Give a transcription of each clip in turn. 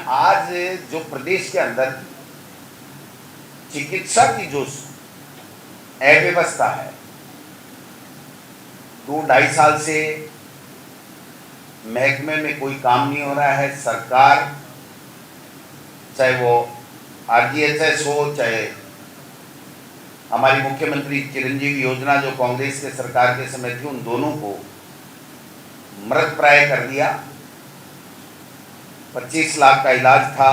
आज जो प्रदेश के अंदर चिकित्सा की जो अव्यवस्था है, 2-2.5 साल से महकमे में कोई काम नहीं हो रहा है। सरकार, चाहे वो RGHS हो, चाहे हमारी मुख्यमंत्री चिरंजीवी योजना जो कांग्रेस के सरकार के समय थी, उन दोनों को मृत प्राय कर दिया। 25 लाख का इलाज था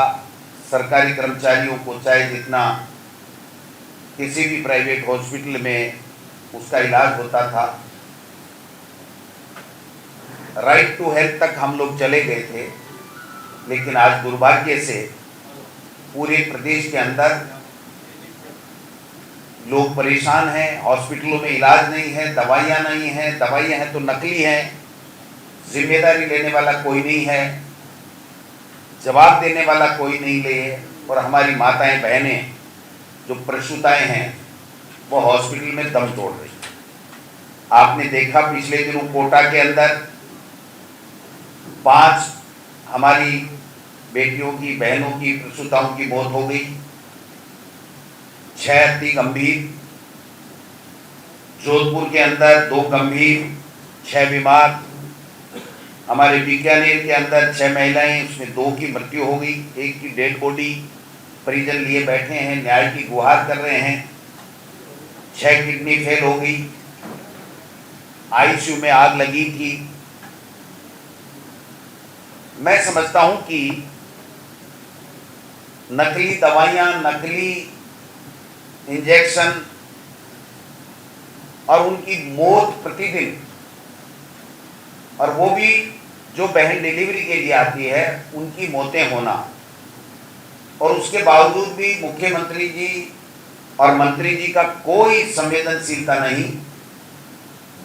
सरकारी कर्मचारियों को, चाहे जितना किसी भी प्राइवेट हॉस्पिटल में उसका इलाज होता था। राइट टू हेल्थ तक हम लोग चले गए थे, लेकिन आज दुर्भाग्य से पूरे प्रदेश के अंदर लोग परेशान हैं। हॉस्पिटलों में इलाज नहीं है, दवाइयाँ नहीं हैं, दवाइयाँ हैं तो नकली हैं, जिम्मेदारी लेने वाला कोई नहीं है, जवाब देने वाला कोई नहीं ले। और हमारी माताएं बहनें जो प्रसूताएं हैं वो हॉस्पिटल में दम तोड़ रही। आपने देखा पिछले दिनों कोटा के अंदर 5 हमारी बेटियों की, बहनों की, प्रसूताओं की मौत हो गई, 6 अति गंभीर। जोधपुर के अंदर 2 गंभीर, 6 बीमार। हमारे बीकानेर के अंदर 6 महिलाएं, उसमें 2 की मृत्यु हो गई, 1 की डेड बॉडी परिजन लिए बैठे हैं, न्याय की गुहार कर रहे हैं। 6 किडनी फेल हो गई, ICU में आग लगी थी। मैं समझता हूं कि नकली दवाइयां, नकली इंजेक्शन और उनकी मौत प्रतिदिन, और वो भी जो बहन डिलीवरी के लिए आती है उनकी मौतें होना, और उसके बावजूद भी मुख्यमंत्री जी और मंत्री जी का कोई संवेदनशीलता नहीं,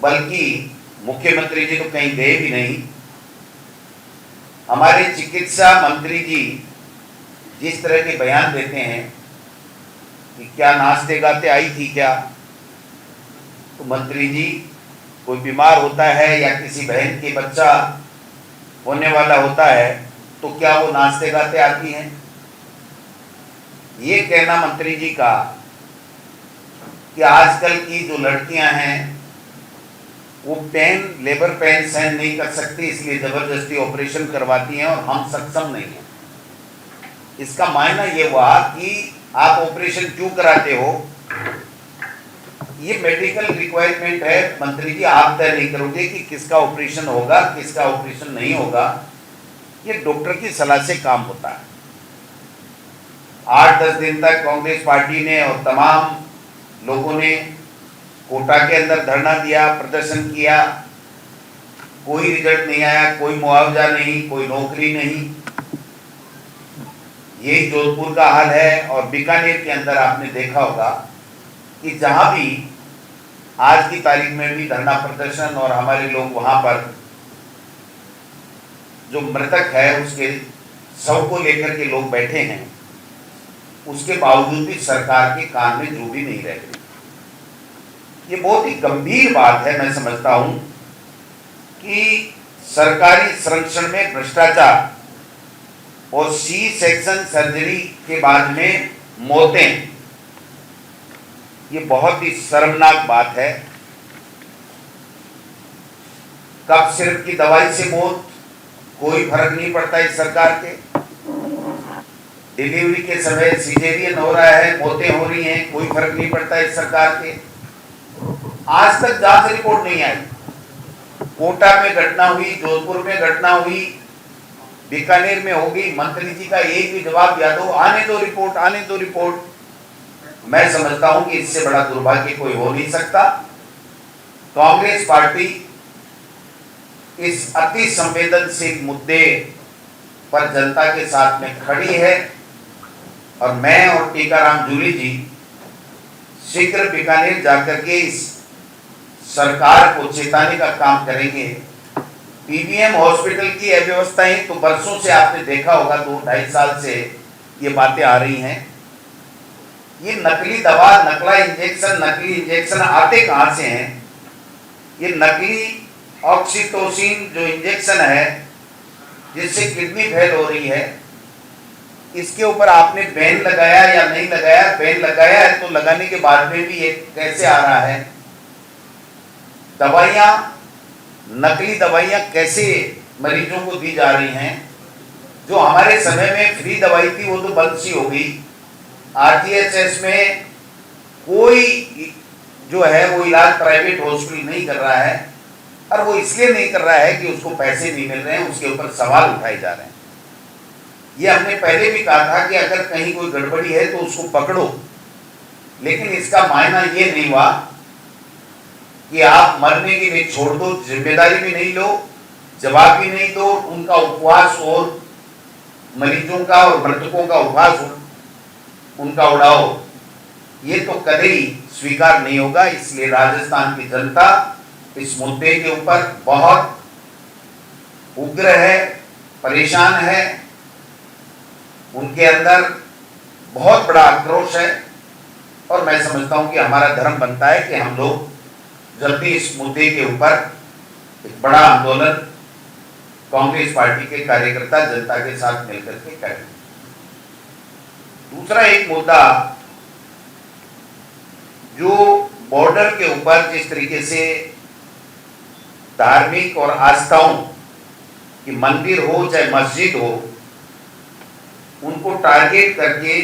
बल्कि मुख्यमंत्री जी तो कहीं गए भी नहीं। हमारे चिकित्सा मंत्री जी जिस तरह के बयान देते हैं कि क्या नाचते गाते आई थी क्या, तो मंत्री जी कोई बीमार होता है या किसी बहन के बच्चा होने वाला होता है तो क्या वो नाचते गाते आती हैं? ये कहना मंत्री जी का कि आजकल की जो लड़कियां हैं वो लेबर पेन सहन नहीं कर सकती, इसलिए जबरदस्ती ऑपरेशन करवाती हैं और हम सक्षम नहीं हैं। इसका मायना ये हुआ कि आप ऑपरेशन क्यों कराते हो? ये मेडिकल रिक्वायरमेंट है, मंत्री जी आप तय नहीं करोगे कि किसका ऑपरेशन होगा, किसका ऑपरेशन नहीं होगा। ये डॉक्टर की सलाह से काम होता है। 8-10 दिन तक कांग्रेस पार्टी ने और तमाम लोगों ने कोटा के अंदर धरना दिया, प्रदर्शन किया, कोई रिजल्ट नहीं आया, कोई मुआवजा नहीं, कोई नौकरी नहीं। यही जोधपुर का हाल है। और बीकानेर के अंदर आपने देखा होगा कि जहां भी आज की तारीख में भी धरना प्रदर्शन और हमारे लोग वहां पर जो मृतक है उसके शव को लेकर के लोग बैठे हैं, उसके बावजूद भी सरकार के कान में जू भी नहीं रहती। ये बहुत ही गंभीर बात है। मैं समझता हूं कि सरकारी संरक्षण में भ्रष्टाचार और C-सेक्शन सर्जरी के बाद में मौतें, ये बहुत ही शर्मनाक बात है। कब सिर्फ की दवाई से मौत, कोई फर्क नहीं पड़ता इस सरकार के। डिलीवरी के समय सिजेरियन हो रहा है, मौतें हो रही हैं, कोई फर्क नहीं पड़ता इस सरकार के। आज तक जांच रिपोर्ट नहीं आई। कोटा में घटना हुई, जोधपुर में घटना हुई, बीकानेर में हो गई, मंत्री जी का एक भी जवाब याद हो, आने दो रिपोर्ट, आने दो रिपोर्ट। मैं समझता हूं कि इससे बड़ा दुर्भाग्य कोई हो नहीं सकता। कांग्रेस पार्टी इस अति संवेदनशील मुद्दे पर जनता के साथ में खड़ी है, और मैं और टीकाराम जूली जी शीघ्र बीकानेर जाकर के इस सरकार को चेताने का काम करेंगे। PBM हॉस्पिटल की अव्यवस्थाएं तो बरसों से आपने देखा होगा, 2-2.5 साल से ये बातें आ रही हैं। ये नकली दवा, नकली इंजेक्शन आते कहां से हैं? ये नकली ऑक्सीटोसिन जो इंजेक्शन है जिससे किडनी फेल हो रही है, इसके ऊपर आपने बैन लगाया या नहीं लगाया? बैन लगाया है तो लगाने के बाद में भी ये कैसे आ रहा है? दवाइयां, नकली दवाइयां कैसे मरीजों को दी जा रही हैं? जो हमारे समय में फ्री दवाई थी वो तो बंद सी हो गई। आरजीएचएस में कोई जो है वो इलाज प्राइवेट हॉस्पिटल नहीं कर रहा है, और वो इसलिए नहीं कर रहा है कि उसको पैसे नहीं मिल रहे हैं, उसके ऊपर सवाल उठाए जा रहे हैं। ये हमने पहले भी कहा था कि अगर कहीं कोई गड़बड़ी है तो उसको पकड़ो, लेकिन इसका मायना ये नहीं हुआ कि आप मरने के लिए छोड़ दो, जिम्मेदारी भी नहीं लो, जवाब भी नहीं दो, उनका उपवास और मरीजों का और मृतकों का उपवास उनका उड़ाओ। ये तो कभी स्वीकार नहीं होगा। इसलिए राजस्थान की जनता इस मुद्दे के ऊपर बहुत उग्र है, परेशान है, उनके अंदर बहुत बड़ा आक्रोश है, और मैं समझता हूं कि हमारा धर्म बनता है कि हम लोग जल्दी इस मुद्दे के ऊपर एक बड़ा आंदोलन कांग्रेस पार्टी के कार्यकर्ता जनता के साथ मिलकर के करें। दूसरा एक मुद्दा जो बॉर्डर के ऊपर जिस तरीके से धार्मिक और आस्थाओं कि मंदिर हो चाहे मस्जिद हो, उनको टारगेट करके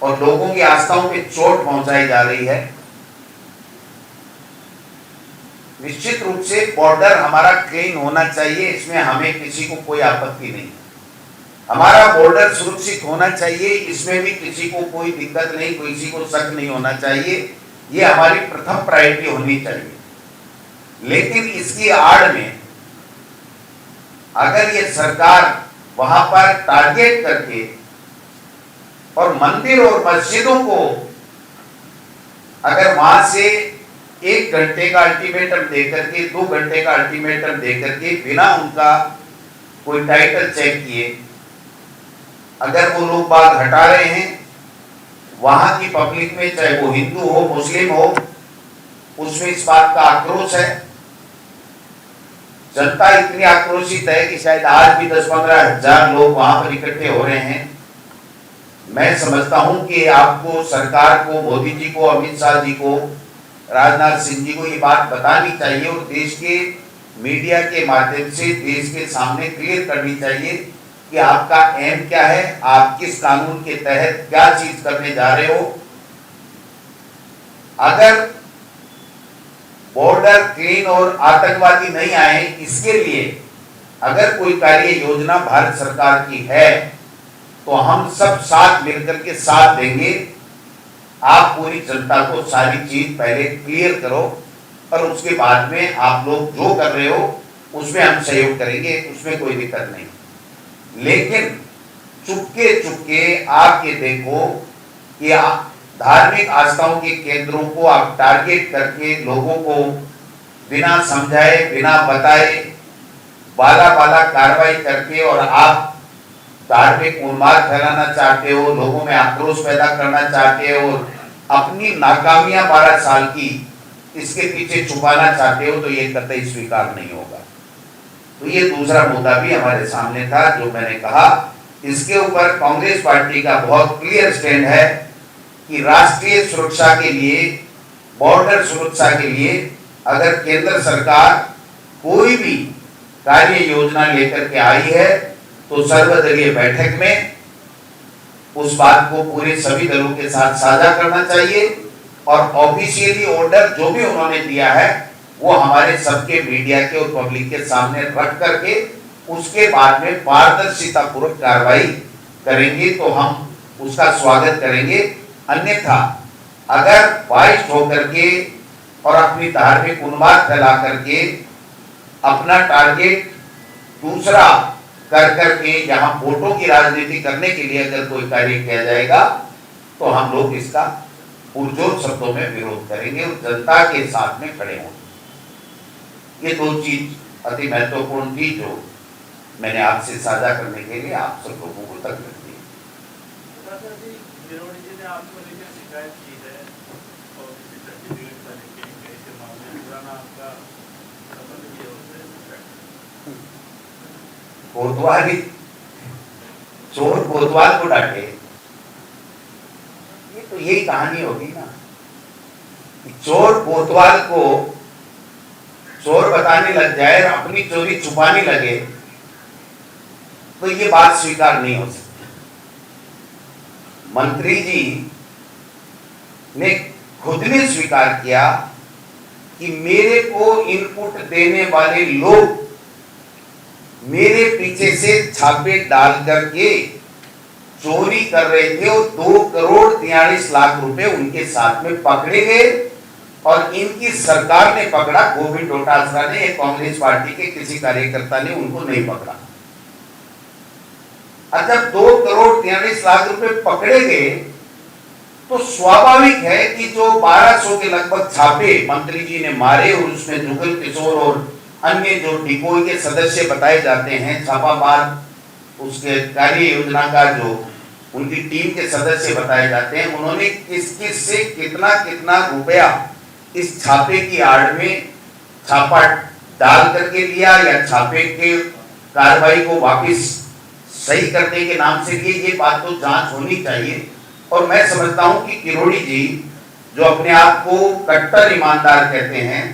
और लोगों की आस्थाओं पे चोट पहुंचाई जा रही है। निश्चित रूप से बॉर्डर हमारा क्लीन होना चाहिए, इसमें हमें किसी को कोई आपत्ति नहीं। हमारा बॉर्डर सुरक्षित होना चाहिए, इसमें भी किसी को कोई दिक्कत नहीं, किसी को शक नहीं होना चाहिए। ये हमारी प्रथम प्रायोरिटी होनी चाहिए। लेकिन इसकी आड़ में अगर ये सरकार वहां पर टारगेट करके और मंदिर और मस्जिदों को अगर वहां से 1 घंटे का अल्टीमेटम देकर के 2 घंटे का अल्टीमेटम देकर के बिना उनका कोई टाइटल चेक किए अगर वो लोग बात हटा रहे हैं, वहां की पब्लिक में चाहे वो हिंदू हो मुस्लिम हो, उसमें इस बात का आक्रोश है। जनता इतनी आक्रोशित है कि शायद आज भी 10-15 हजार लोग वहां पर इकट्ठे हो रहे हैं। मैं समझता हूं कि आपको, सरकार को, मोदी जी को, अमित शाह जी को, राजनाथ सिंह जी को ये बात बतानी चाहिए और देश के मीडिया के माध्यम से देश के सामने क्लियर करनी चाहिए कि आपका एम क्या है, आप किस कानून के तहत क्या चीज करने जा रहे हो। अगर बॉर्डर क्लीन और आतंकवादी नहीं आए, इसके लिए अगर कोई कार्य योजना भारत सरकार की है तो हम सब साथ मिलकर के साथ देंगे। आप पूरी जनता को सारी चीज पहले क्लियर करो और उसके बाद में आप लोग जो कर रहे हो उसमें हम सहयोग करेंगे, उसमें कोई दिक्कत नहीं। लेकिन चुपके चुपके आप ये देखो कि धार्मिक आस्थाओं के केंद्रों को आप टारगेट करके लोगों को बिना समझाए, बिना बताए, बाला बाला कार्रवाई करके और आप धार्मिक उन्माद फैलाना चाहते हो, लोगों में आक्रोश पैदा करना चाहते हो, अपनी नाकामियां 12 साल की इसके पीछे छुपाना चाहते हो, तो ये कतई स्वीकार नहीं होगा। तो ये दूसरा मुद्दा भी हमारे सामने था जो मैंने कहा। इसके ऊपर कांग्रेस पार्टी का बहुत क्लियर स्टैंड है कि राष्ट्रीय सुरक्षा के लिए, बॉर्डर सुरक्षा के लिए अगर केंद्र सरकार कोई भी कार्य योजना लेकर के आई है तो सर्वदलीय बैठक में उस बात को पूरे सभी दलों के साथ साझा करना चाहिए और ऑफिशियली ऑर्डर जो भी उन्होंने दिया है वो हमारे सबके मीडिया के और पब्लिक के सामने रख करके उसके बाद में पारदर्शिता पूर्वक कार्रवाई करेंगे तो हम उसका स्वागत करेंगे। अन्यथा अगर बाइस्ट होकर के और अपनी धार्मिक उन्माद फैला करके अपना टारगेट दूसरा कर करके यहाँ वोटों की राजनीति करने के लिए अगर कोई कार्य किया जाएगा तो हम लोग इसका पुरजोर शब्दों में विरोध करेंगे और जनता के साथ में खड़े होंगे। ये 2 चीज अति महत्वपूर्ण थी जो मैंने आपसे साझा करने के लिए आप सब लोगों को तक रख दी। कोतवाली चोर कोतवाल को डांटे, ये तो यही कहानी होगी ना। चोर कोतवाल को चोर बताने लग जाए और अपनी चोरी छुपाने लगे तो ये बात स्वीकार नहीं हो सकती। मंत्री जी ने खुद ने स्वीकार किया कि मेरे को इनपुट देने वाले लोग मेरे पीछे से छापे डाल करके चोरी कर रहे थे और 2,43,00,000 रुपए उनके साथ में पकड़े गए और इनकी सरकार ने पकड़ा। गोविंद डोटासरा ने, एक कांग्रेस पार्टी के किसी कार्यकर्ता ने उनको नहीं पकड़ा। और जब 2,43,00,000 रुपए पकड़े गए तो स्वाभाविक है कि जो 1200 के लगभग छापे मंत्री जी ने मारे और उसमें जुगल किशोर और अन्य जो डिकोई के सदस्य बताए जाते हैं, छापामार उसके कार्य योजना का जो उनकी टीम के सदस्य बताए जाते हैं, उन्होंने किस किस से कितना कितना रुपया इस छापे की आड़ में छापा डाल करके लिया या छापे के कार्रवाई को वापस सही करने के नाम से लिए, ये बात तो जांच होनी चाहिए। और मैं समझता हूं कि किरोड़ी जी जो अपने आप को कट्टर ईमानदार कहते हैं,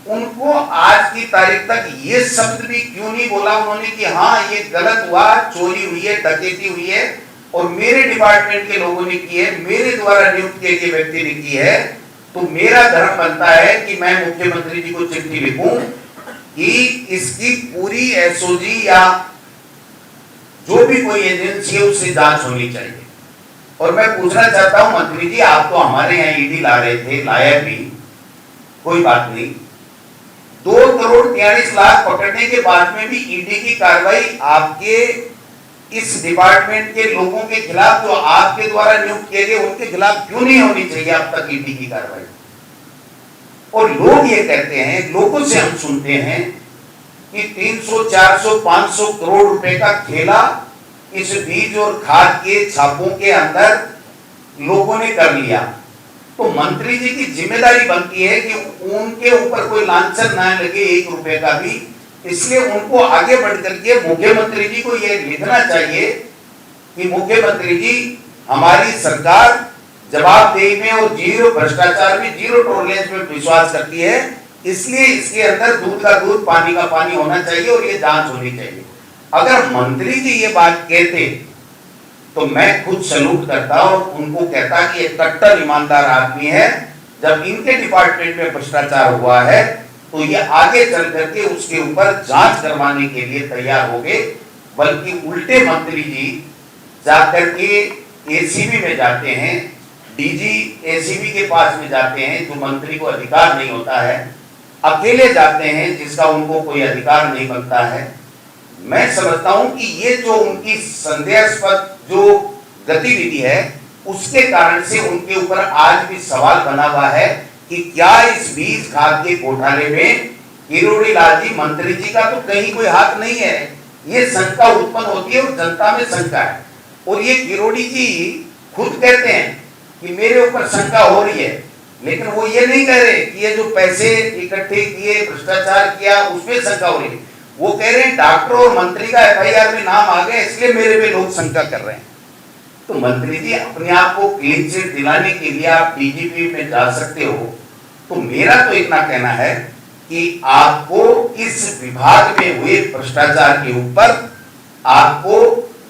उनको आज की तारीख तक ये शब्द भी क्यों नहीं बोला उन्होंने कि हाँ ये गलत हुआ, चोरी हुई है, डकैती हुई है और मेरे डिपार्टमेंट के लोगों ने की है, मेरे द्वारा नियुक्त किए गए व्यक्ति ने की है, तो मेरा धर्म बनता है कि मैं मुख्यमंत्री जी को चिट्ठी लिखूं कि इसकी पूरी एसओजी या जो भी कोई एजेंसी है उससे जांच होनी चाहिए। और मैं पूछना चाहता हूं मंत्री जी, आप तो हमारे यहाँ ईडी ला रहे थे, लाया भी, कोई बात नहीं, 2,43,00,000 पकड़ने के बाद में भी ईडी की कार्रवाई आपके इस डिपार्टमेंट के लोगों के खिलाफ जो आपके द्वारा नियुक्त किए गए उनके खिलाफ क्यों नहीं होनी चाहिए अब तक ईडी की कार्रवाई? और लोग ये कहते हैं, लोगों से हम सुनते हैं कि 300, 400, 500 करोड़ रुपए का खेला इस बीज और खाद के छापों के अंदर लोगों ने कर लिया। तो मंत्री जी की जिम्मेदारी बनती है कि उनके ऊपर कोई लांछन ना लगे 1 रुपए का भी, इसलिए उनको आगे बढ़ करके मुख्यमंत्री जी को यह लिखना चाहिए कि मुख्यमंत्री जी हमारी सरकार जवाबदेही में और जीरो भ्रष्टाचार में, जीरो टॉलरेंस में विश्वास करती है, इसलिए इसके अंदर दूध का दूध पानी का पानी होना चाहिए और ये जांच होनी चाहिए। अगर मंत्री जी ये बात कहते तो मैं खुद सैल्यूट करता और उनको कहता कि एक कट्टर ईमानदार आदमी है। जब इनके डिपार्टमेंट में भ्रष्टाचार हुआ है तो ये आगे चल करके उसके ऊपर जांच करवाने के लिए तैयार हो गए, बल्कि उल्टे मंत्री जी जाकर के एसीबी में जाते हैं, डीजी एसीबी के पास में जाते हैं, जो मंत्री को अधिकार नहीं होता है, अकेले जाते हैं जिसका उनको कोई अधिकार नहीं बनता है। मैं समझता हूं कि ये जो उनकी संदेहास्पद जो गतिविधि है उसके कारण से उनके ऊपर आज भी सवाल बना हुआ है कि क्या इस बीज खाद के घोटाले में किरोड़ी लाल जी मंत्री जी का तो कहीं कोई हाथ नहीं है। ये शंका उत्पन्न होती है और जनता में शंका है, और ये किरोड़ी जी खुद कहते हैं कि मेरे ऊपर शंका हो रही है, लेकिन वो ये नहीं कह रहे कि ये जो पैसे इकट्ठे किए, भ्रष्टाचार किया, उसमें शंका हो रही है। वो कह रहे हैं डॉक्टर और मंत्री का एफआईआर में नाम आ गया, इसलिए मेरे पे लोग शंका कर रहे हैं। तो मंत्री जी अपने आप को क्लीन चिट दिलाने के लिए आप डीजीपी में जा सकते हो। तो मेरा तो इतना कहना है कि आपको इस विभाग में हुए भ्रष्टाचार के ऊपर आपको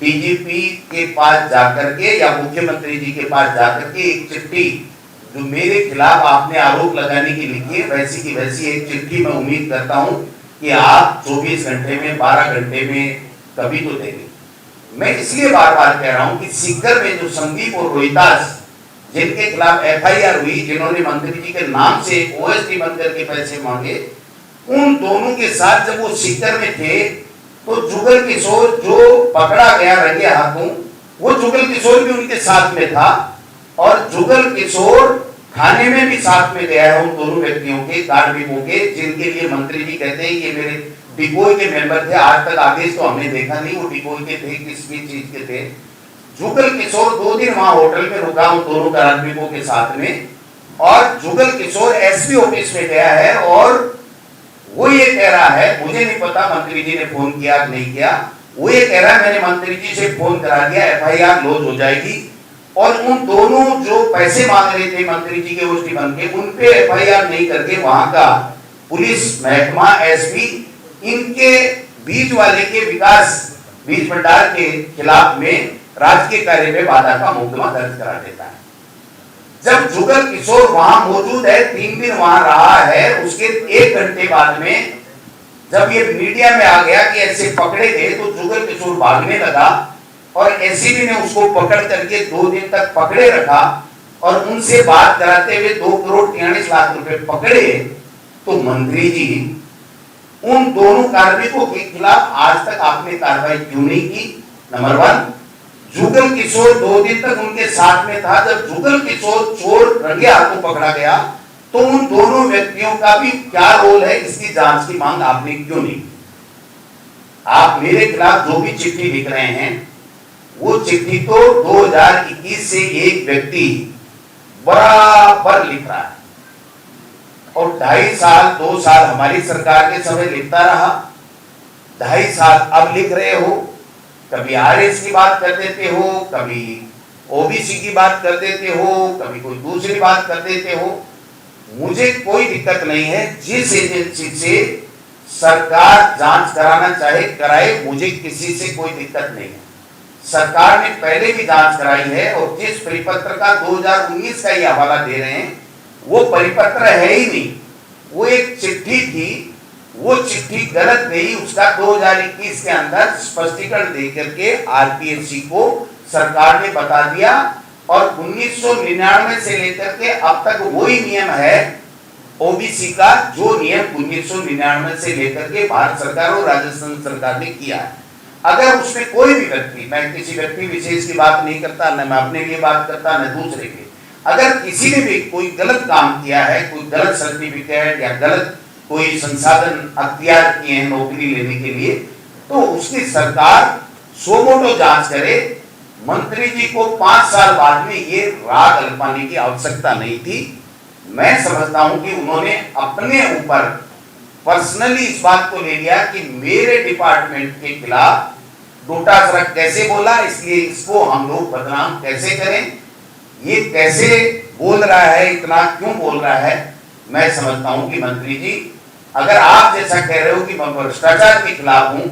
डीजीपी के पास जाकर के या मुख्यमंत्री जी के पास जाकर के एक चिट्ठी जो मेरे खिलाफ आपने आरोप लगाने की लिखी है, वैसी की वैसी एक चिट्ठी मैं उम्मीद करता हूं कि आप 24 घंटे में, 12 घंटे में कभी तो देंगे। मैं इसलिए बार बार कह रहा हूं कि सीकर में जो संदीप और रोहितास जिनके खिलाफ एफआईआर हुई, जिन्होंने मंत्री जी के नाम से ओएसडी बंद करके पैसे मांगे, उन दोनों के साथ जब वो सीकर में थे तो जुगल किशोर जो पकड़ा गया रंगे हाथों, वो जुगल किशोर भी उनके साथ में था और जुगल किशोर खाने में भी साथ में गया है उन दोनों व्यक्तियों के, कार्मिकों के, जिनके लिए मंत्री जी कहते हैं ये मेरे डिकोई के मेंबर थे। आज तक आदेश तो हमने देखा नहीं वो डिकोई के थे, किस भी चीज के थे। जुगल किशोर 2 दिन वहां होटल में रुका उन दोनों कार्मिकों के साथ में, और जुगल किशोर एसपी ऑफिस में गया है और वो ये कह रहा है, मुझे नहीं पता मंत्री जी ने फोन किया नहीं किया, वो ये कह रहा है मैंने मंत्री जी से फोन करा दिया, एफआईआर लॉन्च हो जाएगी, और उन दोनों जो पैसे मांग रहे थे मंत्री जी के गोष्ठी बन के, उन पे एफआईआर नहीं करके वहां का पुलिस महकमा, एसपी, इनके बीज वाले के विकास बीज भंडार के खिलाफ में राजकीय कार्य में बाधा का मुकदमा दर्ज करा देता है। जब जुगल किशोर वहां मौजूद है, 3 दिन वहां रहा है, उसके 1 घंटे बाद में जब ये मीडिया में आ गया कि ऐसे पकड़े गए, तो जुगल किशोर भागने लगा और एसीबी ने उसको पकड़ करके 2 दिन तक पकड़े रखा और उनसे बात कराते हुए 2 करोड़ 43 लाख रुपए पकड़े। तो मंत्री जी, उन दोनों कार्मिकों के खिलाफ आज तक आपने कार्रवाई क्यों नहीं की? नंबर 1, जुगल किशोर 2 दिन तक उनके साथ में था। जब जुगल किशोर चोर रंगे हाथों पकड़ा गया, तो उन दोनों व्यक्तियों का भी क्या रोल है, इसकी जांच की मांग आपने क्यों नहीं? आप मेरे खिलाफ जो भी चिट्ठी लिख रहे हैं, वो चिट्ठी तो 2021 से एक व्यक्ति बराबर लिख रहा है, और 2.5 साल 2 साल हमारी सरकार के समय लिखता रहा, 2.5 साल अब लिख रहे हो। कभी आरएस की बात कर देते हो, कभी ओबीसी की बात कर देते हो, कभी कोई दूसरी बात कर देते हो। मुझे कोई दिक्कत नहीं है, जिस एजेंसी से सरकार जांच कराना चाहे कराए, मुझे किसी से कोई दिक्कत नहीं है। सरकार ने पहले भी जांच कराई है, और जिस परिपत्र का 2019 का ये हवाला दे रहे हैं, वो परिपत्र है ही नहीं, वो एक चिट्ठी थी, वो चिट्ठी गलत गई। उसका 2021 के अंदर स्पष्टीकरण देकर के आरपीएससी को सरकार ने बता दिया, और 1999 से लेकर के अब तक वही नियम है ओबीसी का, जो नियम 1999 से लेकर के भारत सरकार और राजस्थान सरकार ने किया है। अगर उसमें कोई भी व्यक्ति, मैं किसी व्यक्ति विशेष की बात नहीं करता, न मैं अपने लिए बात करता, न दूसरे के, अगर किसी ने भी कोई गलत काम किया है, कोई गलत सर्टिफिकेट या गलत कोई संसाधन अख्तियार किए हैं नौकरी लेने के लिए, तो उसकी सरकार सोमोटो जांच करे। मंत्री जी को 5 साल बाद में ये राग अल्पाने की आवश्यकता नहीं थी। मैं समझता हूं कि उन्होंने अपने ऊपर पर्सनली इस बात को ले लिया कि मेरे डिपार्टमेंट के खिलाफ डोटासरा कैसे बोला, इसलिए इसको हम लोग बदनाम कैसे करें, ये कैसे बोल रहा है, इतना क्यों बोल रहा है। मैं समझता हूं कि मंत्री जी, अगर आप जैसा कह रहे हो कि मैं भ्रष्टाचार के खिलाफ हूं,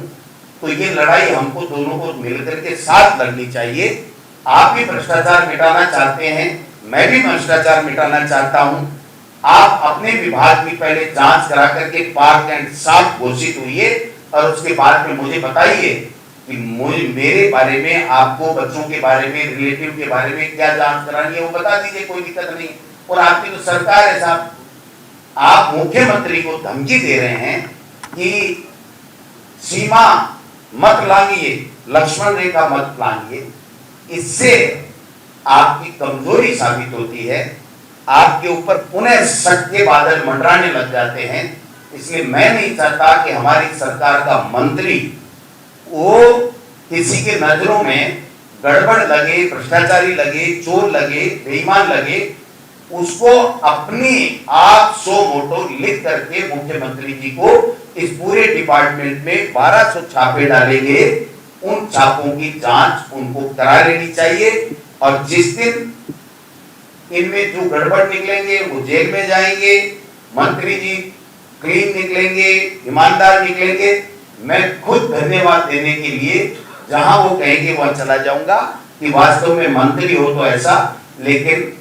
तो ये लड़ाई हमको दोनों को मिलकर के साथ लड़नी चाहिए। आप भी भ्रष्टाचार मिटाना चाहते हैं, मैं भी भ्रष्टाचार मिटाना चाहता हूं। आप अपने विभाग की पहले जांच करा करके पाक एंड साफ घोषित हुई, और उसके बाद में मुझे बताइए कि मेरे बारे में, आपको बच्चों के बारे में, रिलेटिव के बारे में क्या जांच करानी है, वो बता दीजिए, कोई दिक्कत नहीं। और आपकी तो सरकार है साहब, आप मुख्यमंत्री को धमकी दे रहे हैं कि सीमा मत लांघिए, लक्ष्मण रेखा मत लांघिए। इससे आपकी कमजोरी साबित होती है, आपके ऊपर पुनः शक के बादल मंडराने लग जाते हैं। इसलिए मैं नहीं चाहता कि हमारी सरकार का मंत्री वो किसी के नजरों में गड़बड़ लगे, भ्रष्टाचारी लगे, चोर लगे, बेईमान लगे, उसको अपनी आप सो मोटो लिख करके मुख्यमंत्री जी को इस पूरे डिपार्टमेंट में 1200 छापे डालेंगे, उन छापों की जांच उनको करा लेनी चाहिए। और जिस दिन इनमें जो गड़बड़ निकलेंगे वो जेल में जाएंगे, मंत्री जी क्लीन निकलेंगे, ईमानदार निकलेंगे। मैं खुद धन्यवाद देने के लिए जहां वो कहेंगे वहां चला जाऊंगा कि वास्तव में मंत्री हो तो ऐसा, लेकिन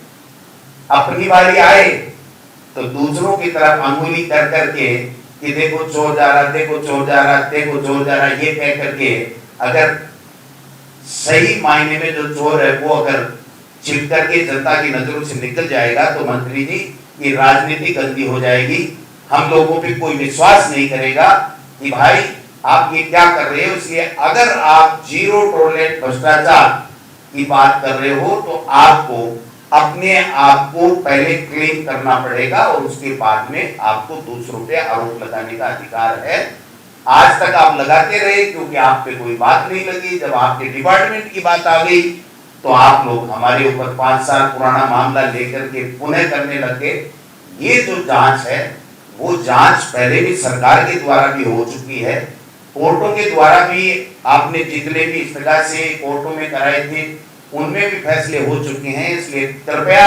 अपनी बारी आए तो दूसरों की तरफ अंगुली कर करके कि देखो चोर जा रहा, देखो चोर जा रहा, देखो चोर जा रहा, ये कह करके अगर सही मायने में जो चोर है वो अगर छिप करके जनता की नजरों से निकल जाएगा, तो मंत्री जी ये राजनीति गंदी हो जाएगी। हम लोगों पे कोई विश्वास नहीं करेगा कि भाई आप ये क्या कर रहे हो। इसलिए अगर आप जीरो टॉलरेंस भ्रष्टाचार की बात कर रहे हो, तो आपको अपने आप को पहले क्लीन करना पड़ेगा, और उसके बाद में आपको दूसरों पे आरोप लगाने का अधिकार है। आज तक आप लगाते रहे क्योंकि आप पे कोई बात नहीं लगी। जब आपके डिपार्टमेंट की बात आ गई तो आप लोग हमारे ऊपर 5 साल पुराना मामला लेकर के पुनः करने लगे। ये जो जांच है वो जांच पहले भी सरकार के द्वारा भी हो चुकी है। कोर्टों के द्वारा भी आपने जितने भी इस तरह से कोर्टों में कराए थे उनमें भी फैसले हो चुके हैं। इसलिए कृपया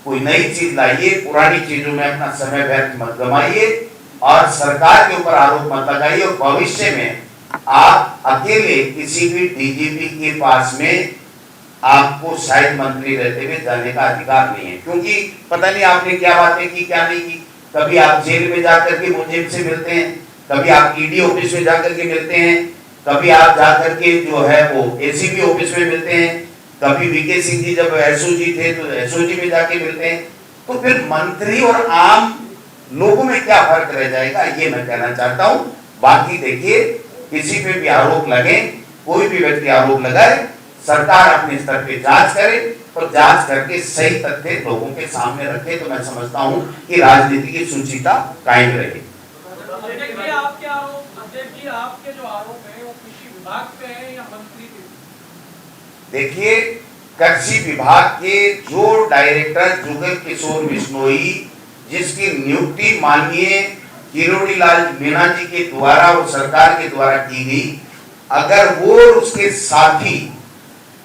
कोई नई चीज लाइए, पुरानी चीजों में अपना समय व्यर्थ मत गवाइए और सरकार के ऊपर आरोप मत लगाइए। और भविष्य में आप अकेले किसी भी डीजीपी के पास में आपको शायद मंत्री रहते हुए जाने का अधिकार नहीं है, क्योंकि पता नहीं आपने क्या बातें की क्या नहीं की। कभी आप जेल में जाकर के मुझे से मिलते हैं, कभी आप ईडी ऑफिस में जाकर के मिलते हैं, कभी आप जाकर के जो है वो एसीबी ऑफिस में मिलते हैं, कभी वीके सिंह जी जब एसओजी थे तो एसओजी में जाके मिलते हैं। तो फिर मंत्री और आम लोगों में क्या फर्क रह जाएगा, ये मैं कहना चाहता हूं। बाकी देखिए, किसी पे भी आरोप लगे, कोई भी व्यक्ति आरोप लगाए, सरकार अपने स्तर पे जांच करे और जांच करके सही तथ्य लोगों के सामने रखे, तो मैं समझता हूं कि राजनीति की शुचिता कायम रहेगी। आपके जो आरोप है वो कृषि विभाग पे है या मंत्री पे? देखिए, कृषि विभाग के जो डायरेक्टर जुगल किशोर बिश्नोई, जिसकी नियुक्ति माननीय किरोड़ी लाल मीणा जी के द्वारा और सरकार के द्वारा की गई, अगर वो उसके साथी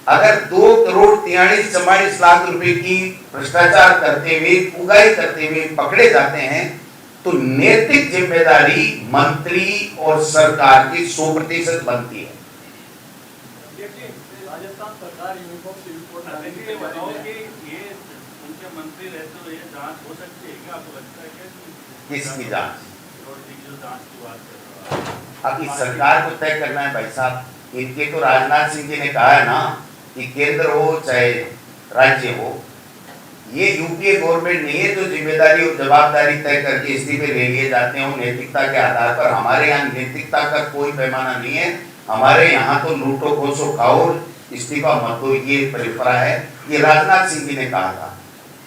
अगर 2,43,44 लाख रुपए की भ्रष्टाचार करते हुए, उगाई करते हुए पकड़े जाते हैं, तो नैतिक जिम्मेदारी मंत्री और सरकार की 100% बनती है। राजस्थान सरकार यूनिफॉर्म सिविल कोड डालेगी, ये बताओ कि ये उनके मंत्री रहते हुए ये जांच हो सकती है क्या? आपको लगता है क्या? किसकी जांच? जो जांच की बात कर रहा है, अब इस सरकार को तय करना है भाई साहब। इनके तो राजनाथ सिंह जी ने कहा है ना कि केंद्र हो चाहे राज्य हो, ये यूपीए गवर्नमेंट नहीं है जो जिम्मेदारी और जवाबदारी तय करके इस्तीफे ले लिए जाते हैं नैतिकता के आधार पर। हमारे यहाँ नैतिकता का कोई पैमाना नहीं है। हमारे यहाँ तो लूटो खोसो खाओ, इस्तीफा मत दो, ये परंपरा है। ये राजनाथ सिंह जी ने कहा था।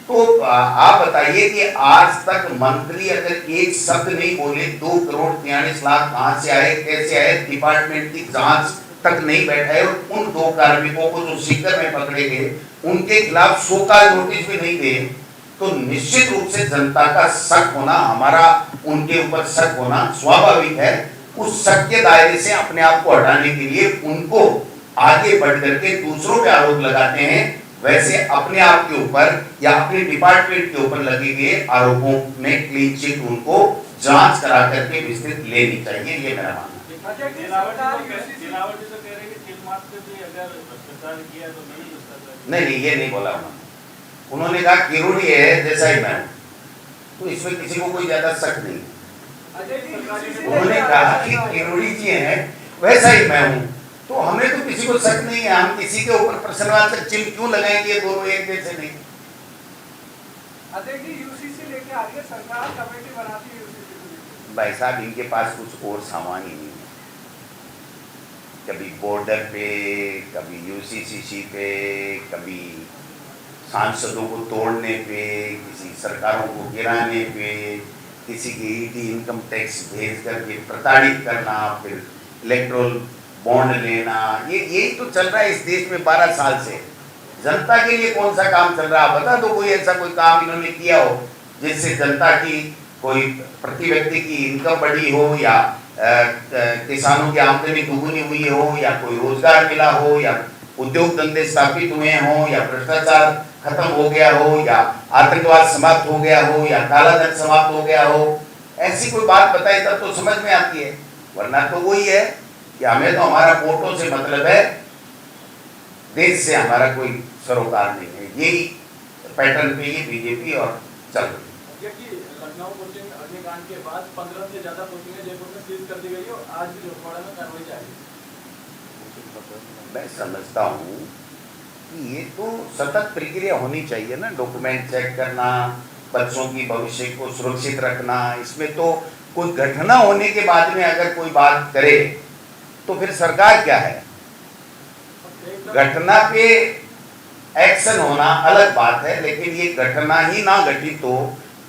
तो आप बताइए कि आज तक मंत्री अगर एक शब्द नहीं बोले, 2,43 लाख कहां से आए, कैसे आए, डिपार्टमेंट की जांच तक नहीं बैठाए और उन 2 कार्मिकों को जो सीकर में पकड़े गए उनके खिलाफ शोकॉज नोटिस भी नहीं दे, तो निश्चित रूप से जनता का शक होना, हमारा उनके ऊपर शक होना स्वाभाविक है। उस शक के दायरे से अपने आप को हटाने के लिए उनको आगे बढ़ करके दूसरों पे आरोप लगाते हैं। वैसे अपने आप के ऊपर या अपने डिपार्टमेंट के ऊपर लगे गए आरोपों में क्लीन चिट उनको जांच करा करके विस्तृत लेनी चाहिए, ये मेरा मानना है। नहीं, ये नहीं बोला उन्होंने कहा किरोड़ी है जैसा ही मैं हूं, तो इसमें किसी को कोई ज्यादा शक नहीं। उन्होंने कहा कि किरोड़ी जी है वैसा ही मैं हूं, तो हमें तो किसी को शक नहीं है। हम किसी के ऊपर प्रश्नवाचक चिन्ह क्यों लगाएंगे? दोनों एक जैसे नहीं। यूसीसी लेके आ रही है सरकार, कमेटी बनाती है यूसीसी। भाई साहब, इनके पास कुछ और सामान ही नहीं है। कभी बॉर्डर पे, कभी यूसीसी पे, कभी सांसदों को तोड़ने पे, किसी सरकारों को गिराने पे, किसी की ईडी इनकम टैक्स भेज करके प्रताड़ित करना, फिर इलेक्ट्रोल बॉन्ड लेना, ये यही तो चल रहा है इस देश में 12 साल से। जनता के लिए कौन सा काम चल रहा है? बता दो कोई ऐसा कोई काम इन्होंने किया हो जिससे जनता की कोई प्रति व्यक्ति की इनकम बढ़ी हो, या किसानों की आमदनी दुगुनी हुई हो, या कोई रोजगार मिला हो, या उद्योग धंधे स्थापित हुए हों, या भ्रष्टाचार खत्म हो गया हो, या आतंकवाद समाप्त हो गया हो, या काला धन समाप्त हो गया हो। ऐसी कोई बात बताई तब तो समझ में आती है, वरना तो वही है कि हमें तो हमारा वोटों से मतलब है, देश से हमारा कोई सरोकार नहीं है। यही पैटर्न पे ये बीजेपी और चल रही है। लखनऊ कोचिंग अग्निकांड के बाद 15 से ज्यादा कोचिंगें जयपुर में सीज कर दी गई और आज भी जोधपुर में कार्रवाई जारी है। मैं समझता हूँ कि ये तो सतत प्रक्रिया होनी चाहिए ना, डॉक्यूमेंट चेक करना, बच्चों की भविष्य को सुरक्षित रखना। इसमें तो कोई घटना होने के बाद में अगर कोई बात करे तो फिर सरकार क्या है? घटना पे एक्शन होना अलग बात है, लेकिन ये घटना ही ना घटित हो,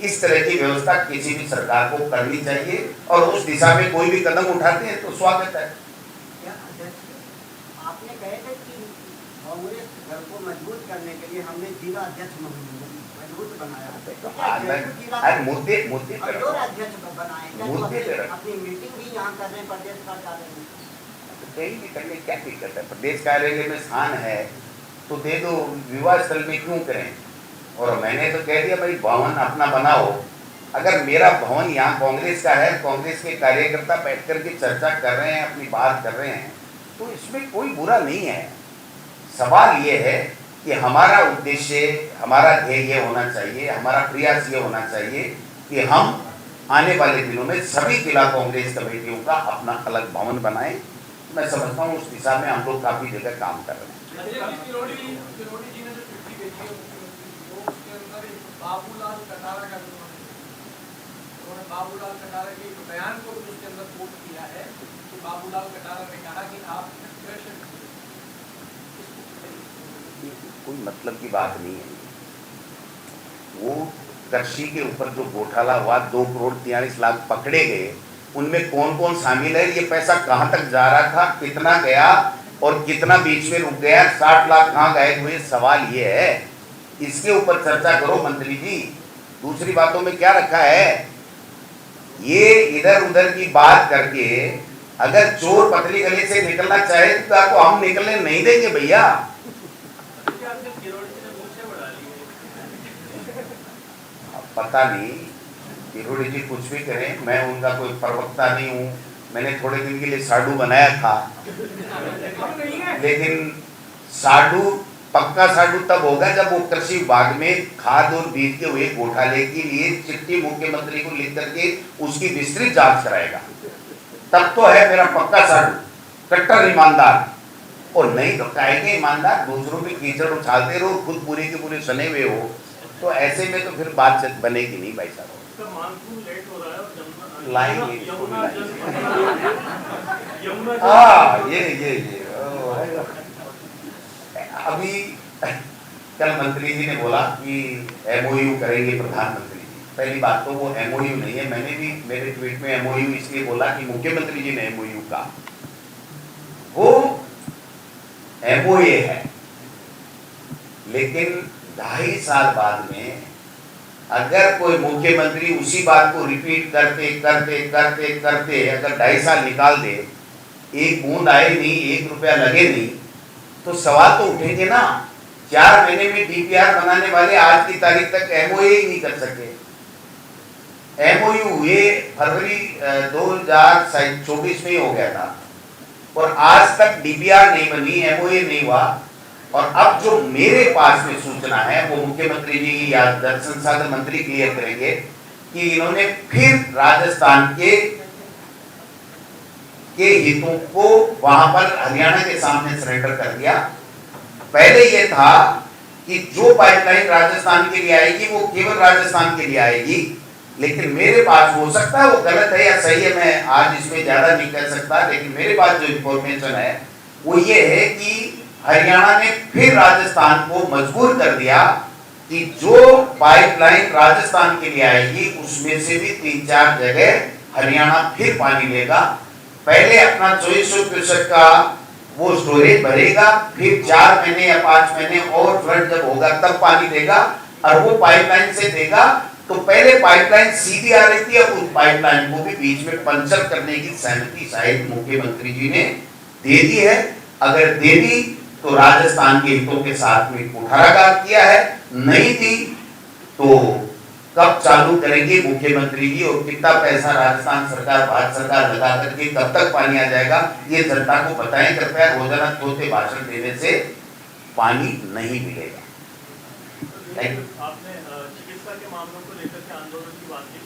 इस तरह की व्यवस्था किसी भी सरकार को करनी चाहिए और उस दिशा में कोई भी कदम उठाते हैं तो स्वागत है। आपने कहे थे कि कांग्रेस घर को मजबूत करने के लिए हमने जिला अध्यक्ष मजबूत बनाया। तो आज मुद्दे और पर जो अध्यक्ष बनाए मुद्दे पर अपनी मीटिंग भी यहाँ कर रहे हैं प्रदेश कार्यालय में। कहीं भी करने क्या दिक्कत है? प्रदेश कार्यालय में स्थान है तो दे दो, विवाह स्थल में क्यों करें? और मैंने तो कह दिया भाई भवन अपना बनाओ। अगर मेरा भवन यहाँ कांग्रेस का है, कांग्रेस के कार्यकर्ता बैठ कर के चर्चा कर रहे हैं, अपनी बात कर रहे हैं, तो इसमें कोई बुरा नहीं है। सवाल ये है कि हमारा उद्देश्य, हमारा ध्येय ये होना चाहिए, हमारा प्रयास ये होना चाहिए कि हम आने वाले दिनों में सभी जिला कांग्रेस कमेटियों का अपना अलग भवन बनाएं। मैं समझता हूँ उस दिशा में हम लोग काफी जगह काम कर रहे हैं। किरोड़ी जी ने जो चिट्ठी भेजी है मुख्यमंत्री को, उसके अंदर बाबूलाल कटारा का उन्होंने बाबूलाल कटारा के एक बयान को उसके अंदर कोट किया है कि बाबूलाल कटारा ने कहा कि आप कोई मतलब की बात नहीं है। वो कृषि के ऊपर जो घोटाला हुआ, 2,43,00,000 पकड़े गए, उनमें कौन कौन शामिल है, ये पैसा कहाँ तक जा रहा था, कितना गया और कितना बीच में रुक गया, 60 लाख कहाँ गए हुए, सवाल ये है। इसके ऊपर चर्चा करो मंत्री जी। दूसरी बातों में क्या रखा है? ये इधर उधर की बात करके अगर चोर पतली गली से निकलना चाहे तो आपको हम निकलने नहीं देंगे भैया। पता नहीं किरोड़ी जी कुछ भी करें, मैं उनका कोई प्रवक्ता नहीं हूँ। मैंने थोड़े दिन के लिए साडू बनाया था, लेकिन साडू पक्का साडू तब होगा जब वो कृषि विभाग में खाद और बीज के हुए घोटाले के लिए चिट्ठी मुख्यमंत्री को लिख करके उसकी विस्तृत जांच कराएगा, तब तो है मेरा पक्का साडू, कट्टर ईमानदार। और नहीं तो कहेंगे ईमानदार, दूसरों पे कीचड़ उछालते रहो, खुद पूरे के पूरे सने हुए हो, तो ऐसे में तो फिर बातचीत बनेगी नहीं भाई साहब। मानसून लेट हो रहा है और लाएंगे ये अभी कल मंत्री जी ने बोला कि एमओयू करेंगे प्रधानमंत्री जी। पहली बात तो वो एमओयू नहीं है, मैंने भी मेरे ट्वीट में एमओयू इसलिए बोला कि मुख्यमंत्री जी ने एमओयू का, वो एमओए है, लेकिन 2.5 साल बाद में अगर कोई मुख्यमंत्री उसी बात को रिपीट करते करते करते करते अगर 2.5 साल निकाल दे, एक बूंद आए नहीं, 1 रुपया लगे नहीं, तो सवाल तो उठेंगे ना। 4 महीने में डीपीआर बनाने वाले आज की तारीख तक एमओए ही नहीं कर सके। एमओयू हुए फरवरी 2024 में ही हो गया था और आज तक डीपीआर नहीं बनी, एमओए नहीं हुआ। और अब जो मेरे पास में सूचना है वो मुख्यमंत्री जी या जल संसाधन मंत्री क्लियर करेंगे कि इन्होंने फिर राजस्थान के हितों को वहां पर हरियाणा के सामने सरेंडर कर दिया। पहले ये था कि जो पाइपलाइन राजस्थान के लिए आएगी वो केवल राजस्थान के लिए आएगी, लेकिन मेरे पास, हो सकता है वो गलत है या सही है, मैं आज इसमें ज्यादा नहीं कह सकता, लेकिन मेरे पास जो इंफॉर्मेशन है वो ये है कि हरियाणा ने फिर राजस्थान को मजबूर कर दिया कि जो पाइपलाइन राजस्थान के लिए आएगी उसमें से भी 3-4 जगह हरियाणा फिर पानी लेगा। पहले अपना 2400 का वो स्टोरेज भरेगा, फिर 4 महीने या 5 महीने और फ्लड जब होगा तब पानी देगा, और वो पाइपलाइन से देगा। तो पहले पाइपलाइन सीधी आ रही थी, अब उस पाइपलाइन को भी बीच में पंचर करने की सहमति शायद मुख्यमंत्री जी ने दे दी है। अगर दे दी तो राजस्थान के हितों के साथ में कुठाराघात किया है, नहीं दी तो कब चालू करेंगे मुख्यमंत्री जी और कितना पैसा राजस्थान सरकार, भारत सरकार लगा करके कब तक पानी आ जाएगा, ये जनता को बताएं कृपया। रोजाना छोटे भाषण देने से पानी नहीं मिलेगा। आपने चिकित्सा के मामलों को लेकर के आंदोलन की बात की,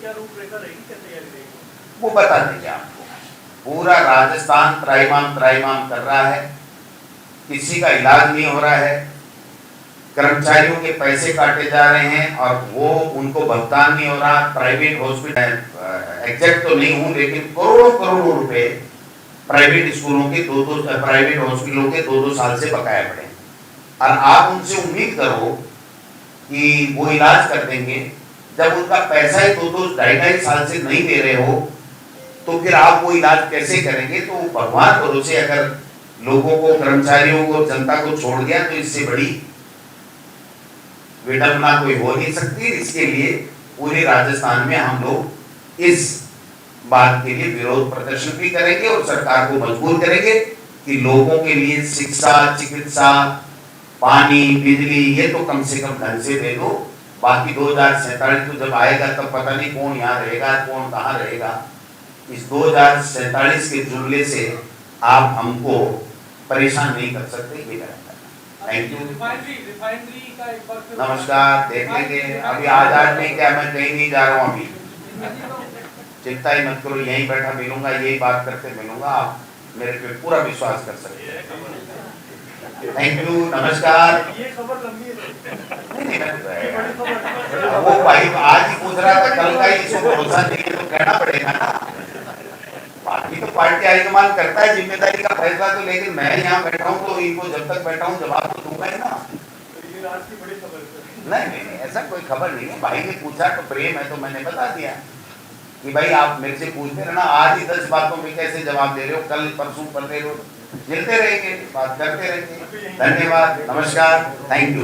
क्या रूपरेखा रहेगी, क्या तैयारी रहेगी, वो बता देंगे आपको। पूरा राजस्थान त्राहिमाम कर रहा है, किसी का इलाज नहीं हो रहा है, कर्मचारियों के पैसे काटे जा रहे हैं और वो उनको भुगतान नहीं हो रहा। प्राइवेट हॉस्पिटल, एग्जैक्ट तो नहीं हूँ, लेकिन करोड़ों रुपए प्राइवेट स्कूलों के, प्राइवेट हॉस्पिटलों के 2-2 साल से बकाया पड़े, और आप उनसे उम्मीद करो कि वो इलाज कर देंगे, जब उनका पैसा ही 2-2-2.5 साल से नहीं दे रहे हो, तो फिर आप वो इलाज कैसे करेंगे? तो भगवान भरोसे अगर लोगों को, कर्मचारियों को, जनता को छोड़ दिया, तो इससे बड़ी विडंबना कोई हो नहीं सकती। इसके लिए पूरे राजस्थान में हम लोग इस बात के लिए विरोध प्रदर्शन भी करेंगे और सरकार को मजबूर करेंगे कि लोगों के लिए शिक्षा, चिकित्सा, पानी, बिजली ये तो कम से कम ढंग से दे दो। बाकी 2047 तो जब आएगा तब पता नहीं कौन यहाँ रहेगा, कौन कहाँ रहेगा। इस 2047 के जुमले से आप हमको परेशान नहीं कर सकते, ये कहना है। Thank you. रिफाइनरी का एक बार फिर नमस्कार, देख लेंगे। अभी आज नहीं क्या, मैं कहीं नहीं जा रहा हूँ अभी, चिंता ही मत करो, यहीं बैठा मिलूंगा, यही बात करते मिलूंगा, आप मेरे पे पूरा विश्वास कर सकते हैं। थैंक यू, नमस्कार। ये खबर लंबी है। वो भाई आज ही पूछ रहा था, कल का ही इसको भरोसा नहीं है तो कहना पड़ेगा ना। बाकी तो पार्टी हाईकमान करता है जिम्मेदारी का फैसला, तो लेकिन मैं यहाँ बैठा हूँ तो इनको जब तक बैठा हूँ जवाब तो दूंगा ही ना। ये आज की बड़ी खबर है। नहीं, ऐसा कोई खबर नहीं है। भाई ने पूछा तो प्रेम है तो मैंने बता दिया कि भाई आप मेरे से पूछते रहना, आज ही 10 बातों में कैसे जवाब दे रहे हो, कल परसों पढ़ रहे हो, मिलते रहेंगे, बात करते रहेंगे। धन्यवाद, नमस्कार, थैंक यू।